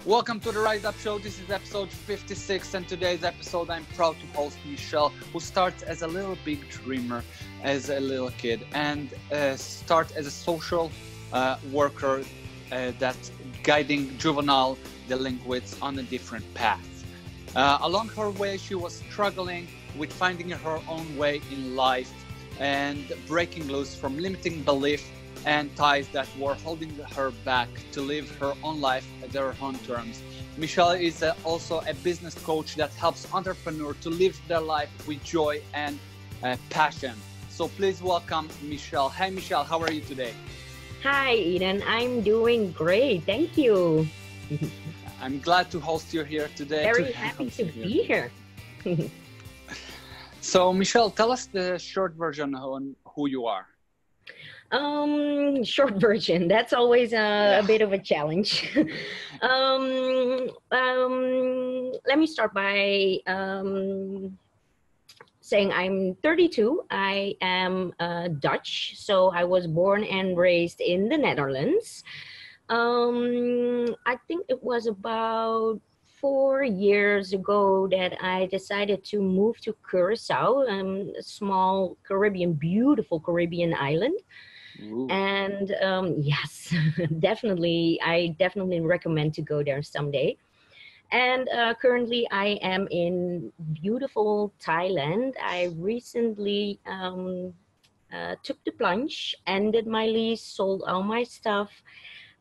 Welcome to the Rise Up Show. This is episode 56, and today's episode I'm proud to host Michelle, who starts as a little big dreamer as a little kid and start as a social worker that's guiding juvenile delinquents on a different path. Along her way, she was struggling with finding her own way in life and breaking loose from limiting belief and ties that were holding her back to live her own life at their own terms. Michelle is also a business coach that helps entrepreneurs to live their life with joy and passion. So please welcome Michelle. Hi Michelle, how are you today? Hi Eden, I'm doing great, thank you. I'm glad to host you here today. Very happy to be here. So Michelle, tell us the short version on who you are. Short version, that's always a bit of a challenge. Let me start by saying I'm 32. I am Dutch, so I was born and raised in the Netherlands. I think it was about 4 years ago that I decided to move to Curacao, a small Caribbean, beautiful Caribbean island. Ooh. And yes, definitely, I definitely recommend to go there someday. And currently I am in beautiful Thailand. I recently took the plunge, ended my lease, sold all my stuff.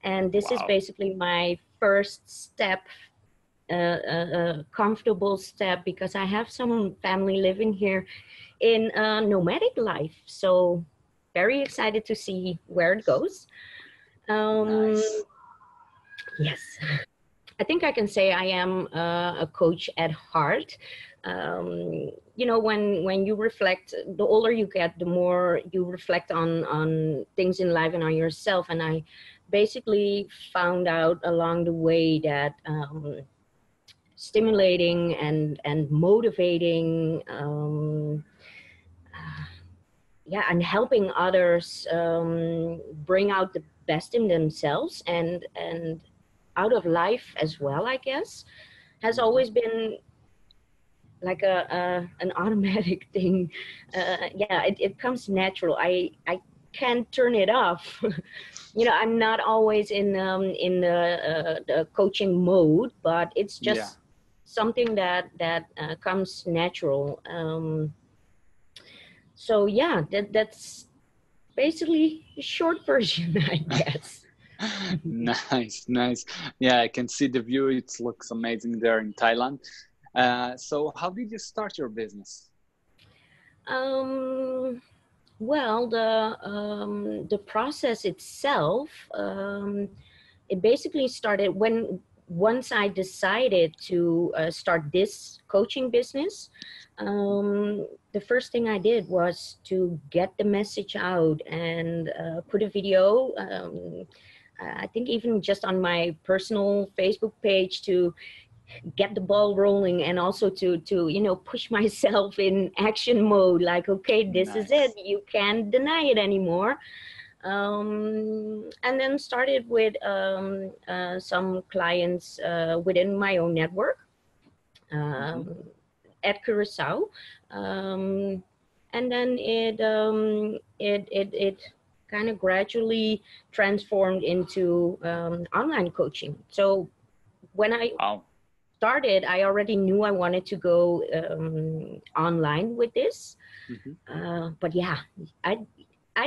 And this is basically my first step, a comfortable step, because I have some family living here in a nomadic life. So very excited to see where it goes. Nice. Yes, I think I can say I am a coach at heart. You know, when you reflect, the older you get, the more you reflect on things in life and on yourself. And I basically found out along the way that stimulating and motivating, and helping others bring out the best in themselves and out of life as well, I guess, has always been like an automatic thing. It comes natural. I can't turn it off. You know, I'm not always in the coaching mode, but it's just something that comes natural. So yeah, that's basically a short version, I guess. Nice. Yeah, I can see the view. It looks amazing there in Thailand. So how did you start your business? Well, the process itself, it basically started when once I decided to start this coaching business. The first thing I did was to get the message out and put a video. I think even just on my personal Facebook page to get the ball rolling, and also to you know, push myself in action mode, like, okay, this is it, you can't deny it anymore. And then started with some clients within my own network at Curacao, and then it kind of gradually transformed into online coaching. So when I started, I already knew I wanted to go online with this. But yeah, I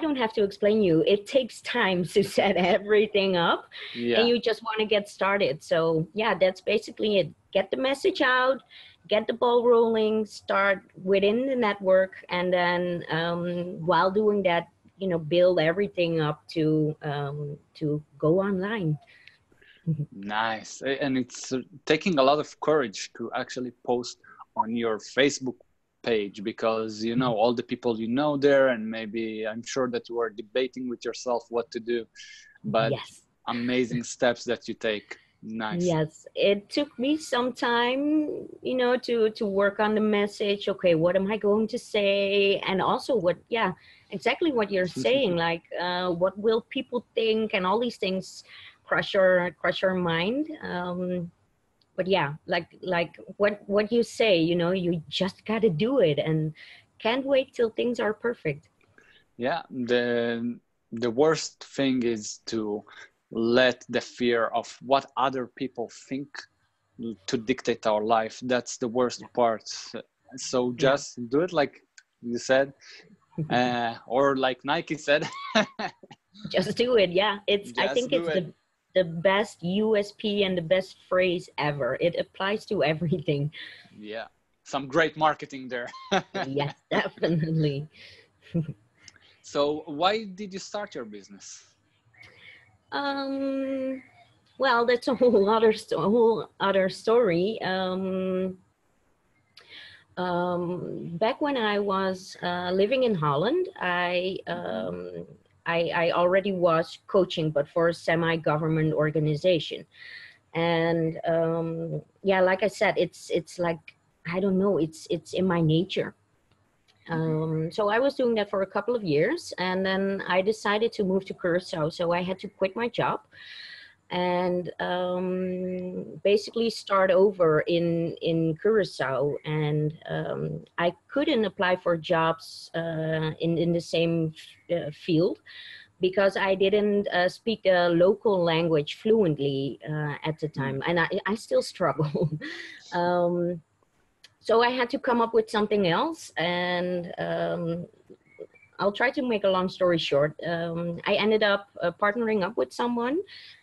don't have to explain you. It takes time to set everything up, and you just want to get started. So yeah, that's basically it. Get the message out, get the ball rolling, start within the network, and then while doing that, you know, build everything up to go online. Nice. And it's taking a lot of courage to actually post on your Facebook page, because you know all the people you know there, and maybe I'm sure that you are debating with yourself what to do, but amazing steps that you take. Nice. Yes, it took me some time, you know, to work on the message. Okay, what am I going to say? And also exactly what you're saying, like what will people think, and all these things crush your mind. But yeah, like what you say, you know, you just got to do it and can't wait till things are perfect. Yeah, the worst thing is to let the fear of what other people think to dictate our life. That's the worst Yeah. part. So Yeah. just do it like you said, or like Nike said. Just do it. Yeah, I Just think do it's it. the best USP and the best phrase ever. It applies to everything. Yeah, some great marketing there. Yes, definitely. So why did you start your business? um well, that's a whole other story. Back when I was living in Holland, I already was coaching, but for a semi-government organization. And yeah, like I said, it's like, I don't know, it's in my nature. So I was doing that for a couple of years, and then I decided to move to Curacao. So I had to quit my job and basically start over in Curacao. And I couldn't apply for jobs in the same field because I didn't speak the local language fluently at the time, and I still struggle. um, so I had to come up with something else, and I'll try to make a long story short. I ended up partnering up with someone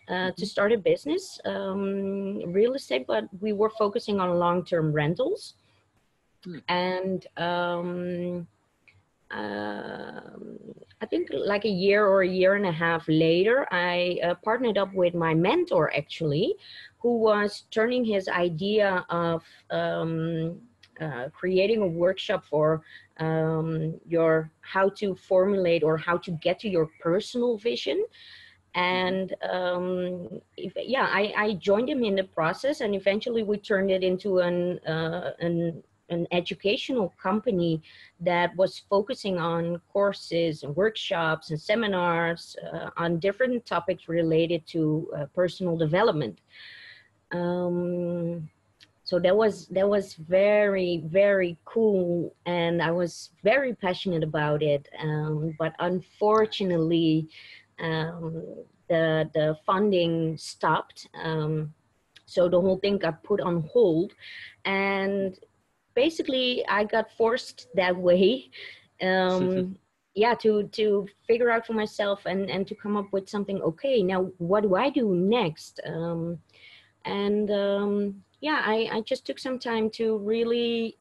to start a business, real estate, but we were focusing on long-term rentals. And I think like a year or a year and a half later, I partnered up with my mentor, actually, who was turning his idea of creating a workshop for your how to formulate or how to get to your personal vision. And yeah, I joined him in the process, and eventually we turned it into an educational company that was focusing on courses and workshops and seminars on different topics related to personal development. So that was very, very cool, and I was very passionate about it. But unfortunately, um, the funding stopped. So the whole thing got put on hold, and basically I got forced that way. Yeah, to figure out for myself and to come up with something. Okay, now what do I do next? And yeah, I just took some time to really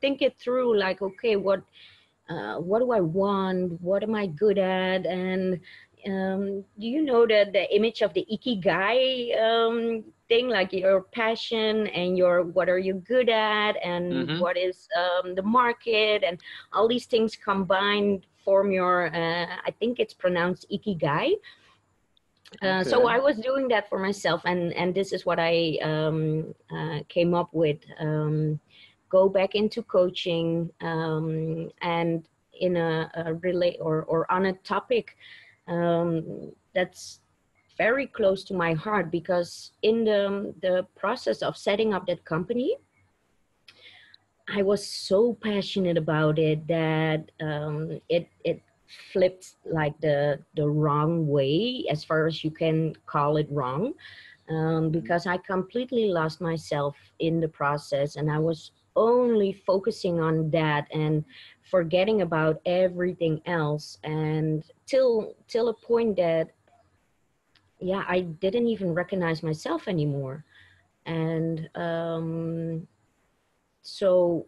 think it through, like, okay, what do I want? What am I good at? And do you know the image of the ikigai thing, like your passion and your what are you good at, and what is the market, and all these things combined form your I think it's pronounced ikigai. So I was doing that for myself, and this is what I came up with. Go back into coaching, and in a relate or on a topic that's very close to my heart, because in the process of setting up that company, I was so passionate about it that it flipped like the wrong way, as far as you can call it wrong, because I completely lost myself in the process, and I was only focusing on that and forgetting about everything else, and till a point that, yeah, I didn't even recognize myself anymore. And so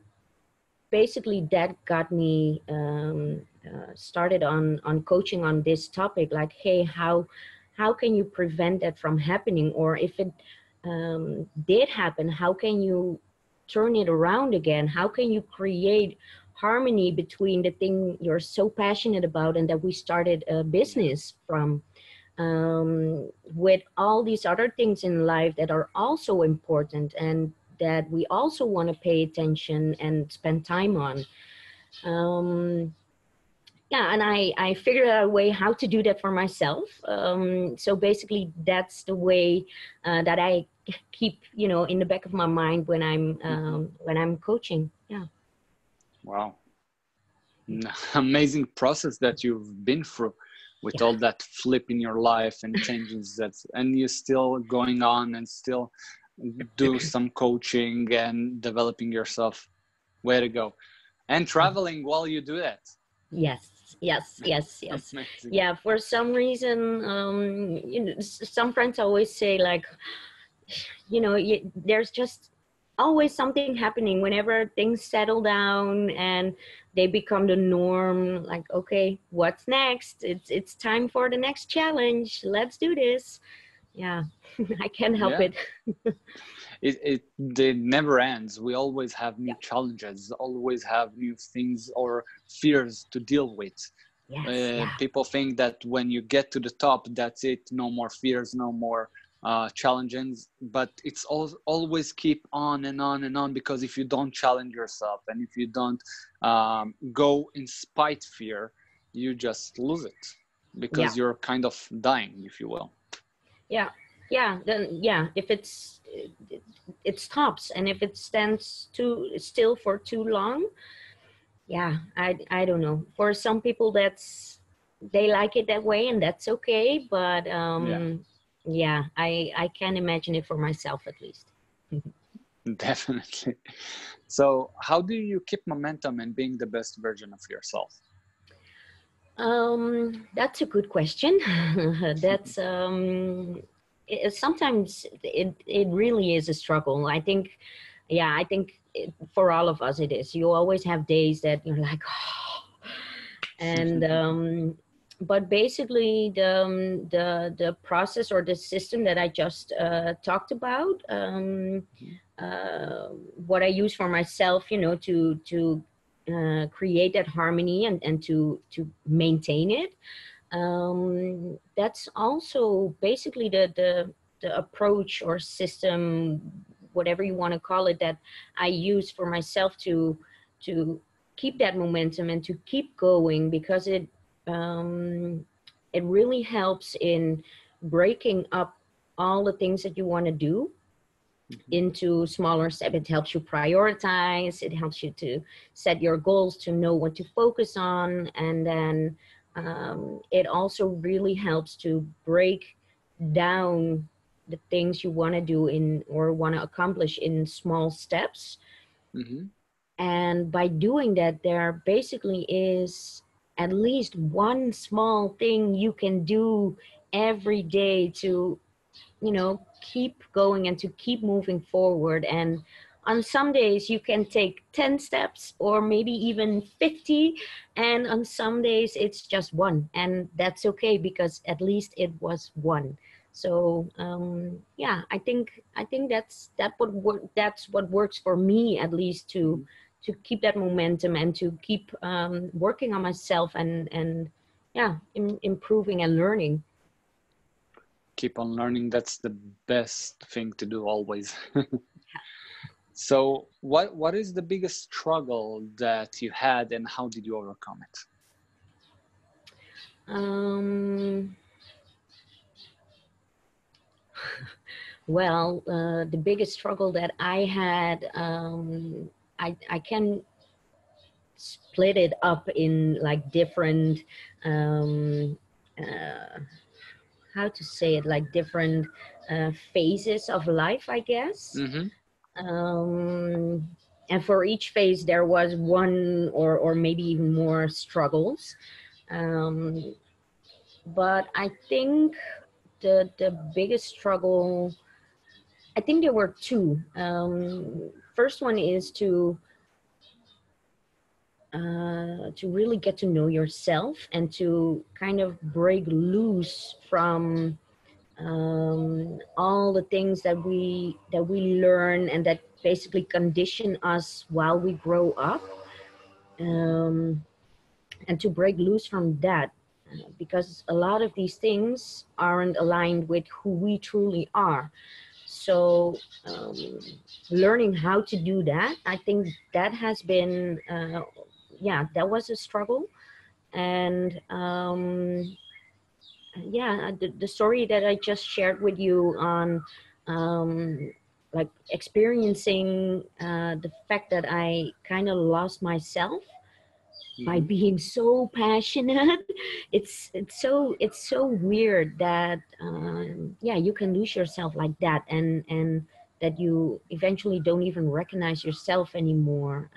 basically that got me started on coaching on this topic, like, hey, how can you prevent that from happening? Or if it did happen, how can you turn it around again? How can you create harmony between the thing you're so passionate about and that we started a business from, with all these other things in life that are also important and that we also want to pay attention and spend time on. yeah, and I figured out a way how to do that for myself. So basically, that's the way that I keep, in the back of my mind when I'm coaching. Yeah. Wow. Amazing process that you've been through with Yeah. all that flip in your life and changes that, and you're still going on and still do some coaching and developing yourself. Way to go. And traveling while you do that. Yes, yes, yes, yes. Amazing. Yeah, for some reason, some friends always say like, there's just always something happening whenever things settle down and they become the norm. Like, okay, what's next? It's time for the next challenge. Let's do this. Yeah, I can't help Yeah. it. It never ends. We always have new challenges, always have new things or fears to deal with. Yes, yeah, People think that when you get to the top, that's it, no more fears, no more challenges, but it's always keep on and on and on, because if you don't challenge yourself and if you don't go in spite fear, you just lose it, yeah, because you're kind of dying, if you will. yeah, yeah. Then yeah, if it stops, and if it stands too still for too long, yeah, I don't know. For some people, they like it that way, and that's okay. But Yeah. yeah, I can imagine it for myself at least. Definitely. So how do you keep momentum and being the best version of yourself? That's a good question. That's sometimes it really is a struggle. I think, yeah, I think for all of us it is. You always have days that you're like, oh, and but basically the process or the system that I just talked about, what I use for myself, to create that harmony and to maintain it. That's also basically the approach or system, whatever you want to call it, that I use for myself to keep that momentum and to keep going, because it really helps in breaking up all the things that you want to do into smaller steps. It helps you prioritize. It helps you to set your goals, to know what to focus on, and then it also really helps to break down the things you want to do in or want to accomplish in small steps. Mm-hmm. And by doing that, there basically is at least one small thing you can do every day to keep going and to keep moving forward. And on some days you can take 10 steps or maybe even 50, and on some days it's just one, and that's okay, because at least it was one. So yeah, I think that's what works for me, at least, to keep that momentum and to keep working on myself and yeah, improving and learning. Keep on learning. That's the best thing to do always. So what is the biggest struggle that you had and how did you overcome it? Um, well, the biggest struggle that I had, I can split it up in like different, um, uh, how to say it, like different phases of life, I guess. Mm-hmm. Um, and for each phase, there was one or maybe even more struggles. Um, but I think the biggest struggle, I think there were two. First one is to really get to know yourself and to kind of break loose from all the things that we learn and that basically condition us while we grow up, um, and to break loose from that, because a lot of these things aren't aligned with who we truly are. So learning how to do that, I think that has been, yeah, that was a struggle. And yeah, the story that I just shared with you on like experiencing the fact that I kind of lost myself by Mm-hmm. being so passionate. It's so weird that yeah, you can lose yourself like that, and that you eventually don't even recognize yourself anymore.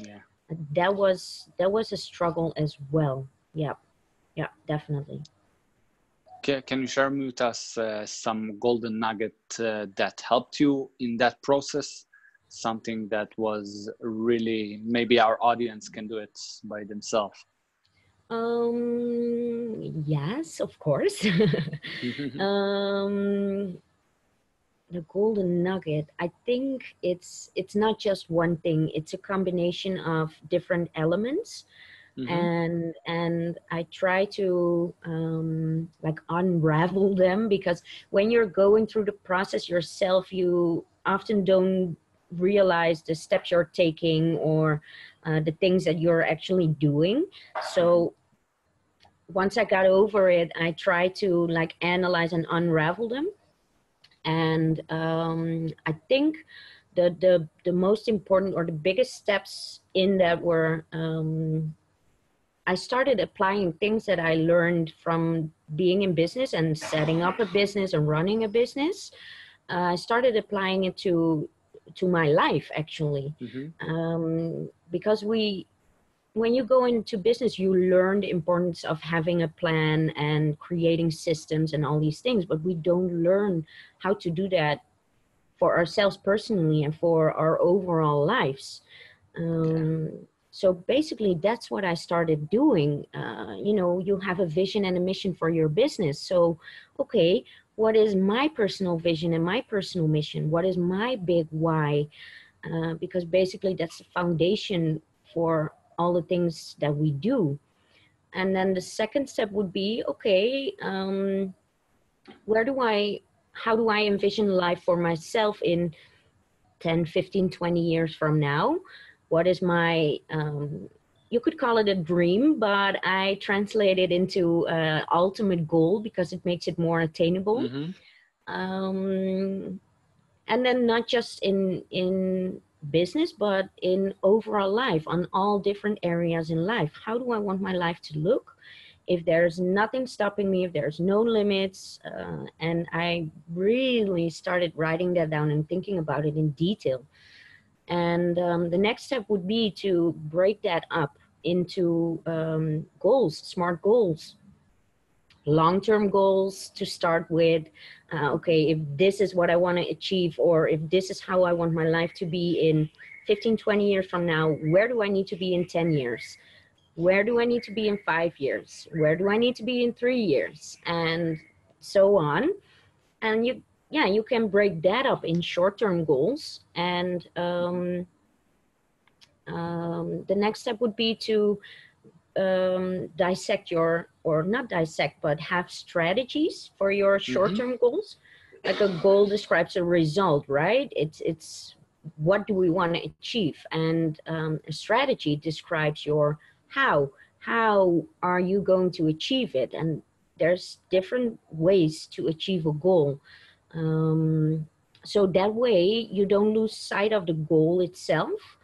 Yeah. That was a struggle as well. Yeah, yeah, definitely. Can you share with us some golden nugget that helped you in that process? Something that was really, maybe our audience can do it by themselves. Yes, of course. um the golden nugget, I think it's not just one thing, it's a combination of different elements. Mm-hmm. And I try to like unravel them, because when you're going through the process yourself, you often don't realize the steps you're taking, or the things that you're actually doing. Mm-hmm. So once I got over it, I try to like analyze and unravel them. And I think the most important or the biggest steps in that were, I started applying things that I learned from being in business and setting up a business and running a business. I started applying it to my life, actually, Mm-hmm. because when you go into business, you learn the importance of having a plan and creating systems and all these things, but we don't learn how to do that for ourselves personally and for our overall lives. Yeah. So basically, that's what I started doing. You have a vision and a mission for your business. So, okay, what is my personal vision and my personal mission? What is my big why? Because basically, that's the foundation for all the things that we do. And then the second step would be, okay, where do I, how do I envision life for myself in 10, 15, 20 years from now? What is my, you could call it a dream, but I translate it into ultimate goal because it makes it more attainable. Mm-hmm. Um, and then not just in business, but in overall life, on all different areas in life. How do I want my life to look? If there's nothing stopping me, if there's no limits, and I really started writing that down and thinking about it in detail. And the next step would be to break that up into goals, smart goals, long-term goals to start with. Okay, if this is what I want to achieve, or if this is how I want my life to be in 15, 20 years from now, where do I need to be in 10 years? Where do I need to be in 5 years? Where do I need to be in 3 years? And so on. And you can break that up in short-term goals. And the next step would be to dissect your, or not dissect, but have strategies for your Mm-hmm. short-term goals. Like a goal describes a result, right? It's what do we want to achieve, and a strategy describes your how. How are you going to achieve it? And there's different ways to achieve a goal. Um, so that way you don't lose sight of the goal itself.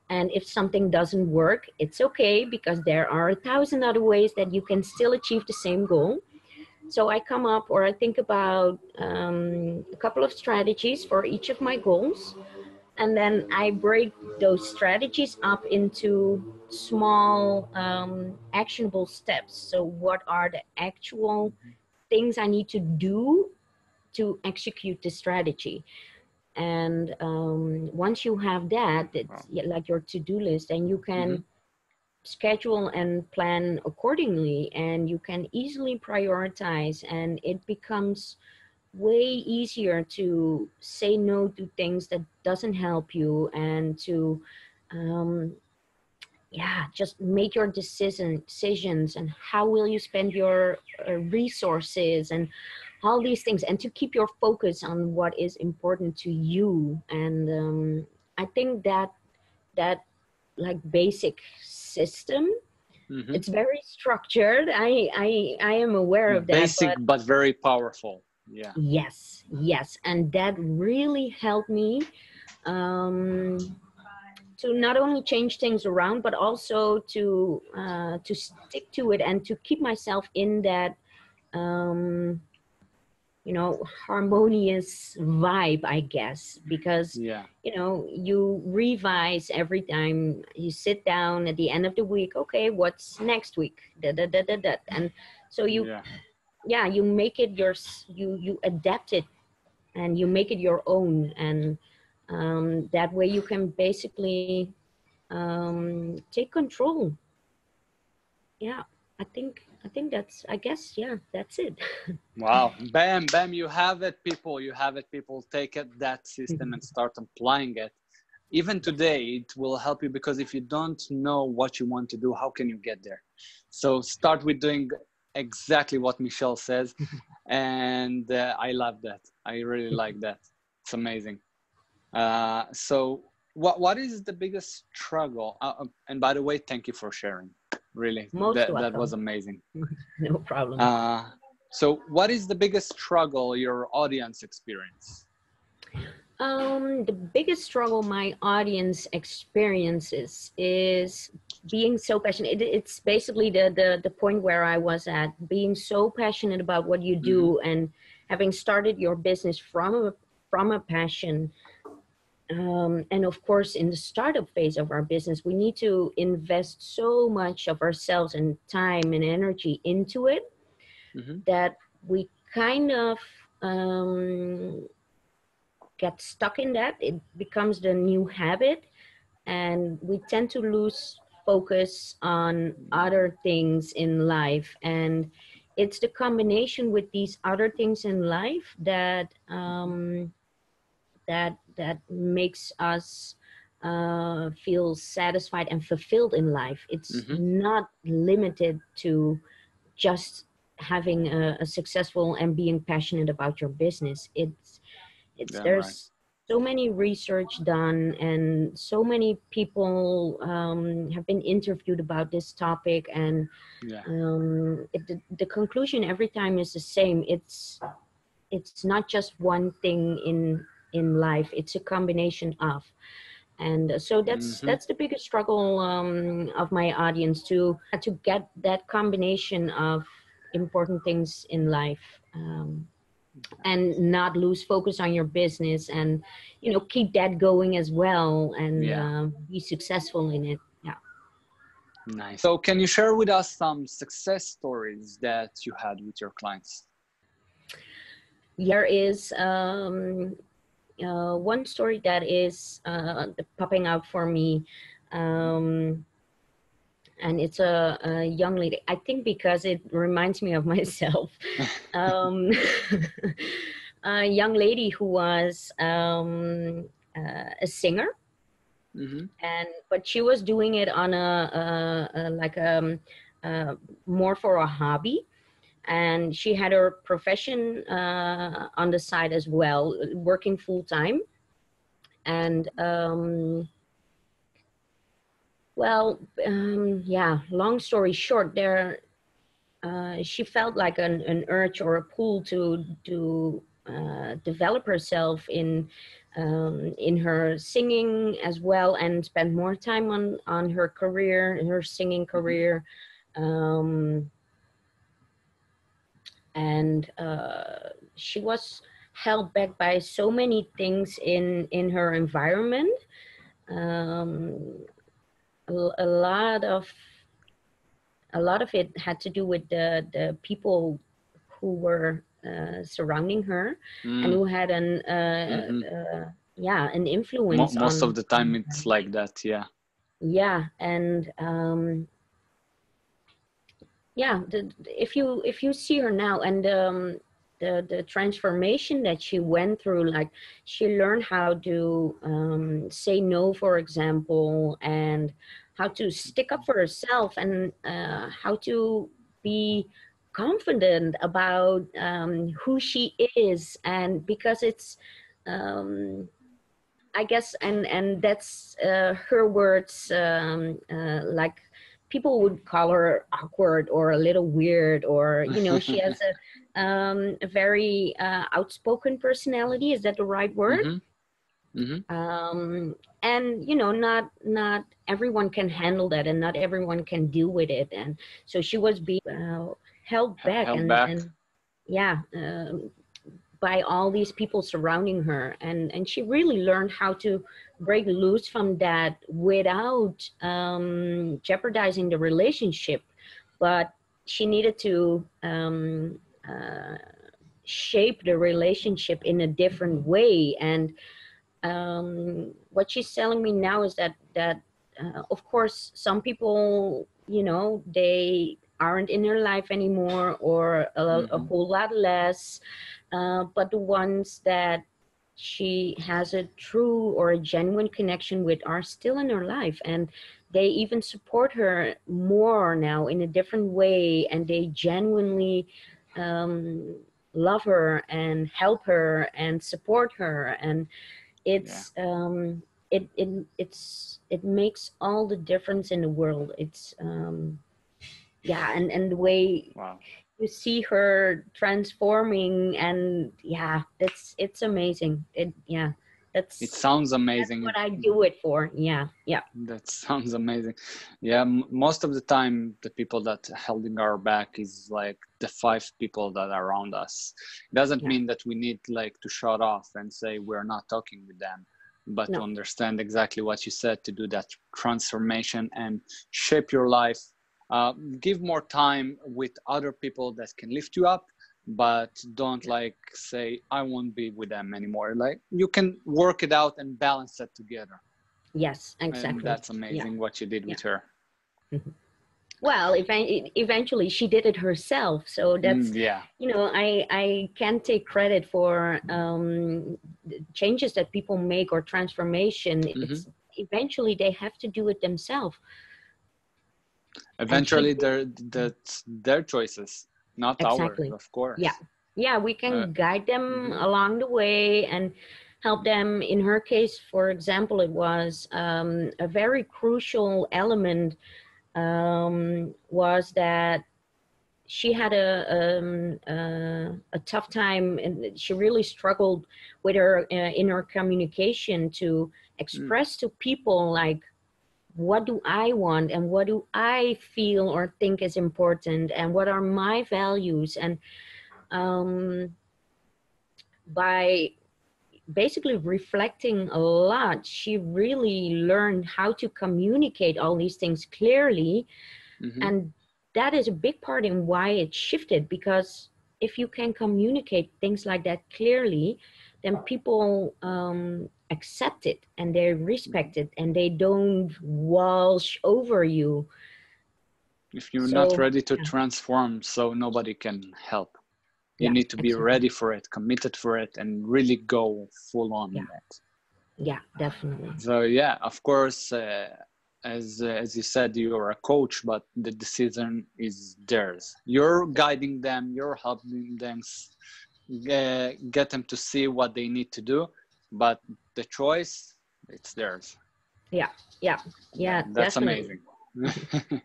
And if something doesn't work, it's okay, because there are 1,000 other ways that you can still achieve the same goal. So I come up, or I think about a couple of strategies for each of my goals. And then I break those strategies up into small actionable steps. So what are the actual things I need to do to execute the strategy? And once you have that, it's Wow. like your to-do list, and you Mm-hmm. can schedule and plan accordingly, and you can easily prioritize, and it becomes way easier to say no to things that doesn't help you, and to um, yeah, just make your decisions, and how will you spend your resources, and all these things, and to keep your focus on what is important to you. And I think that like basic system Mm-hmm. It's very structured. I am aware of that, Basic but but very powerful. Yeah. yes, yes, and that really helped me to not only change things around, but also to stick to it and to keep myself in that um, harmonious vibe, I guess, because Yeah. you revise every time you sit down at the end of the week. Okay, what's next week? Da. And so Yeah. you make it you adapt it and you make it your own, and that way you can basically take control. Yeah, I think I guess, yeah, that's it. Wow. Bam, bam. You have it, people. You have it, people. Take it, that system, and start applying it. Even today, it will help you, because if you don't know what you want to do, how can you get there? So start with doing exactly what Michelle says. And I love that. I really like that. It's amazing. So what is the biggest struggle? And by the way, thank you for sharing. Really, Most that was welcome. amazing. No problem. So what is the biggest struggle your audience experience? The biggest struggle my audience experiences is being so passionate. It's basically the point where I was at, being so passionate about what you Mm-hmm. do and having started your business from a passion. And of course, in the startup phase of our business, we need to invest so much of ourselves and time and energy into it Mm-hmm. that we kind of get stuck in that. It becomes the new habit, and we tend to lose focus on other things in life. And it's the combination with these other things in life that that makes us feel satisfied and fulfilled in life. It's Mm-hmm. not limited to just having a successful and being passionate about your business. It's Damn right. there's so many research done, and so many people have been interviewed about this topic, and Yeah. the conclusion every time is the same. It's not just one thing in life. It's a combination of. And so Mm-hmm. that's the biggest struggle of my audience, to get that combination of important things in life, and not lose focus on your business, and keep that going as well, and Yeah. be successful in it. Yeah. Nice. So can you share with us some success stories that you had with your clients? There is one story that is popping out for me, um, and it's a young lady. I think because it reminds me of myself. um, a young lady who was a singer, Mm-hmm. but she was doing it on more for a hobby, and she had her profession on the side as well, working full time. And yeah, long story short, she felt like an urge or a pull to develop herself in her singing as well, and spend more time on her career, her singing Mm-hmm. career. Um, and she was held back by so many things in her environment. Um, a lot of it had to do with the people who were surrounding her, and Mm. who had Mm-hmm. an influence Most of on the time it's like that. Yeah. yeah. And yeah, if you see her now, and the transformation that she went through, like she learned how to say no, for example, and how to stick up for herself, and how to be confident about who she is. And because it's I guess, and that's her words, like people would call her awkward or a little weird, or, you know, she has a very outspoken personality. Is that the right word? Mm-hmm. Mm-hmm. And, you know, not everyone can handle that, and not everyone can deal with it. And so she was being held back, Held back. and yeah, by all these people surrounding her, and she really learned how to break loose from that without jeopardizing the relationship. But she needed to shape the relationship in a different way. And what she's telling me now is that of course some people, you know, they aren't in her life anymore, or a whole lot less, but the ones that she has a true or a genuine connection with are still in her life, and they even support her more now in a different way, and they genuinely love her and help her and support her. And it's it makes all the difference in the world. It's yeah, and the way Wow. you see her transforming, and yeah, it's amazing. It Sounds that's amazing. what I do it for. Yeah. That sounds amazing. Yeah, most of the time, the people that holding our back is like the 5 people that are around us. Doesn't mean that we need like to shut off and say we're not talking with them, but to understand exactly what you said, to do that transformation and shape your life. Give more time with other people that can lift you up, but don't like say I won't be with them anymore. Like you can work it out and balance that together. Yes, exactly. And that's amazing what you did with her. Well, eventually she did it herself. So that's, you know, I can't take credit for changes that people make or transformation. It's eventually they have to do it themselves. Eventually that's their choices, not ours, of course. Yeah, we can guide them along the way and help them. In her case, for example, it was a very crucial element was that she had a tough time, and she really struggled with her inner communication to express to people like, what do I want, and what do I feel or think is important, and what are my values. And by basically reflecting a lot, she really learned how to communicate all these things clearly. And that is a big part in why it shifted, because if you can communicate things like that clearly, then people accept it and they respect it, and they don't wash over you. If you're not ready to transform, so nobody can help. You need to be ready for it, committed for it, and really go full on in it. Yeah, definitely. So yeah, of course, as you said, you're a coach, but the decision is theirs. You're guiding them, you're helping them get them to see what they need to do, but the choice, it's theirs. Yeah, that's definitely. amazing.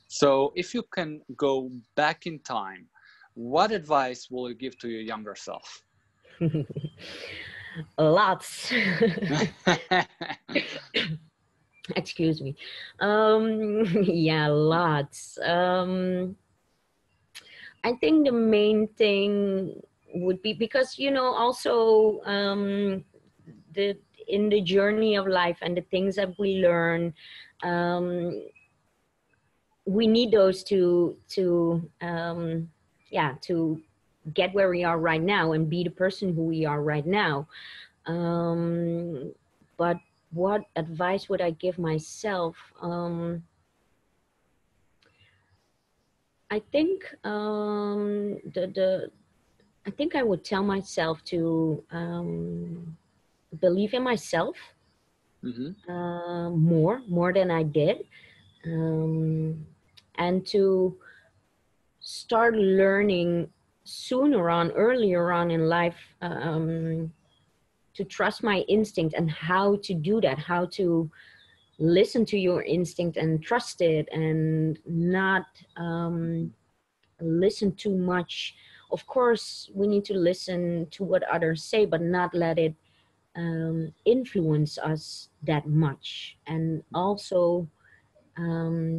So if you can go back in time, what advice will you give to your younger self? Lots. Excuse me. Yeah, lots. I think the main thing would be, because, you know, also in the journey of life and the things that we learn, we need those to get where we are right now and be the person who we are right now. But what advice would I give myself? I think I think I would tell myself to believe in myself more than I did, and to start learning earlier on in life, to trust my instinct and how to do that, how to listen to your instinct and trust it, and not listen too much. Of course, we need to listen to what others say, but not let it influence us that much. And also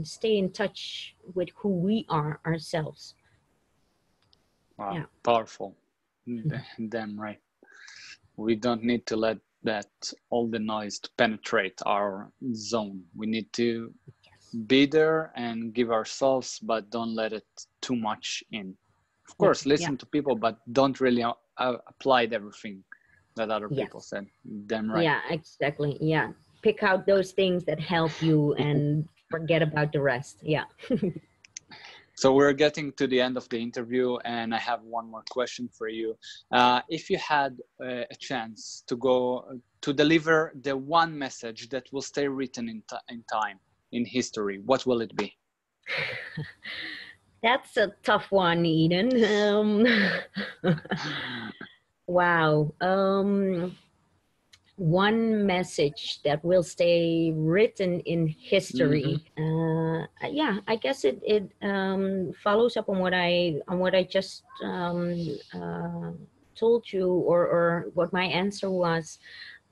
stay in touch with who we are ourselves. Wow, Yeah. powerful. Damn right. We don't need to let that all the noise to penetrate our zone. We need to be there and give ourselves, but don't let it too much in. Of course, listen to people, but don't really apply everything that other people said. Damn right. Yeah, exactly. Yeah. Pick out those things that help you and forget about the rest. Yeah. So we're getting to the end of the interview, and I have one more question for you. If you had a chance to go to deliver the one message that will stay written in time, in history, what will it be? That's a tough one, Eden. Wow. One message that will stay written in history. Yeah, I guess it follows up on what I just told you, or what my answer was.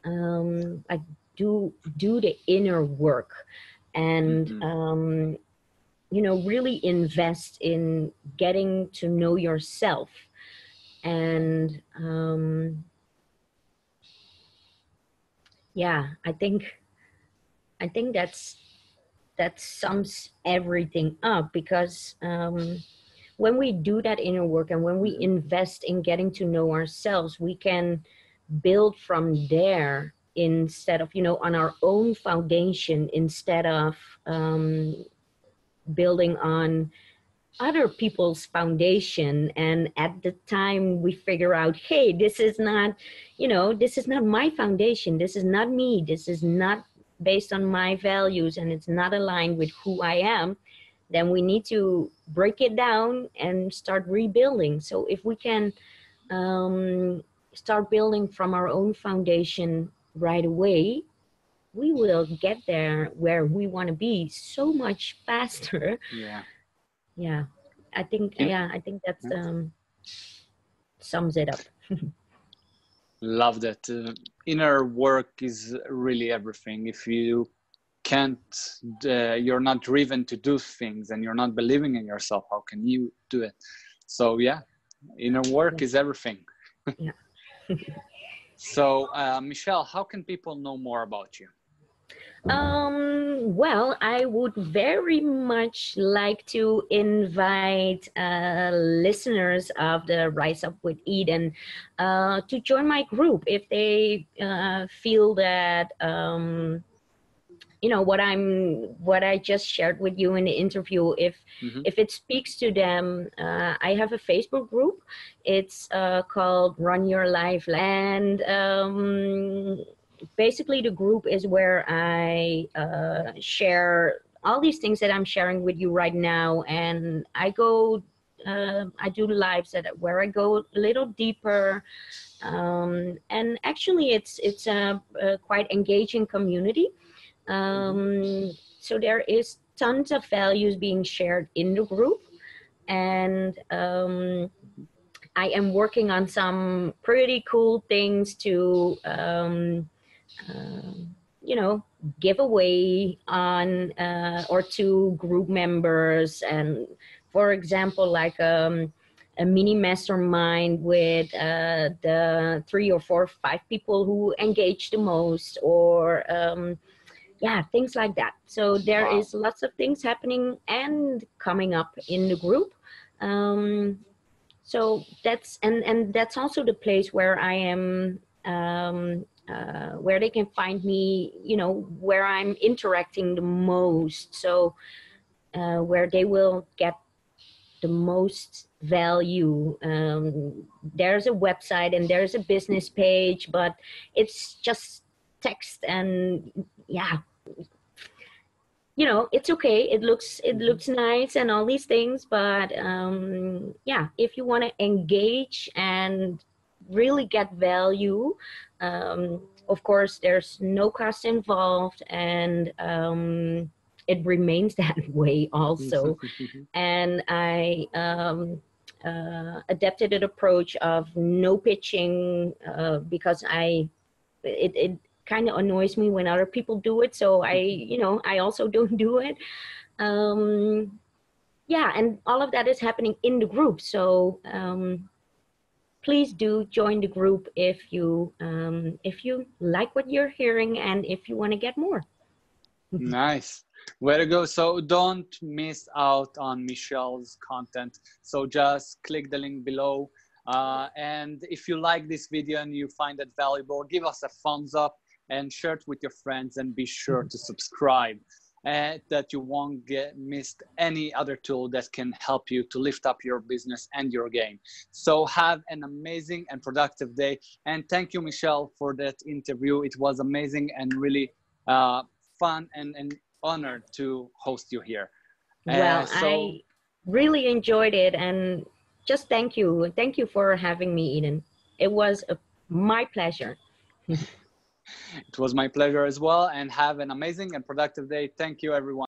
Like, do the inner work, and really invest in getting to know yourself. And yeah, I think that sums everything up, because when we do that inner work, and when we invest in getting to know ourselves, we can build from there, instead of, on our own foundation, instead of building on other people's foundation. And at the time we figure out, hey, this is not my foundation, this is not me, this is not based on my values, and it's not aligned with who I am, then we need to break it down and start rebuilding. So if we can start building from our own foundation right away, we will get there where we want to be so much faster. Yeah, I think that's sums it up. Love that. Inner work is really everything. If you can't, you're not driven to do things, and you're not believing in yourself, how can you do it? So yeah, inner work is everything. Yeah. So Michelle, how can people know more about you? Well, I would very much like to invite listeners of the Rise Up with Eden to join my group if they feel that what I just shared with you in the interview, if it speaks to them. I have a Facebook group. It's called Run Your Life, and basically the group is where I share all these things that I'm sharing with you right now, and I do lives where I go a little deeper, and actually it's a quite engaging community. So there is tons of values being shared in the group, and I am working on some pretty cool things to give away on or to group members. And for example, like a mini mastermind with the 3 or 4 or 5 people who engage the most, or things like that. So there is lots of things happening and coming up in the group. So that's and that's also the place where I am, where they can find me, where I'm interacting the most. So where they will get the most value. There's a website and there's a business page, but it's just text, and it's okay. It looks nice and all these things, but if you want to engage and really get value, of course, there's no cost involved, and it remains that way also. And I adapted an approach of no pitching, because it kind of annoys me when other people do it. So I also don't do it. Yeah, and all of that is happening in the group. So please do join the group if you like what you're hearing and if you want to get more. Nice. Way to go. So don't miss out on Michelle's content. So just click the link below. And if you like this video and you find it valuable, give us a thumbs up and share it with your friends, and be sure to subscribe, that you won't get missed any other tool that can help you to lift up your business and your game. So have an amazing and productive day. And thank you, Michelle, for that interview. It was amazing and really fun and honored to host you here. Well, I really enjoyed it, and just thank you. Thank you for having me, Eden. It was my pleasure. It was my pleasure as well, and have an amazing and productive day. Thank you, everyone.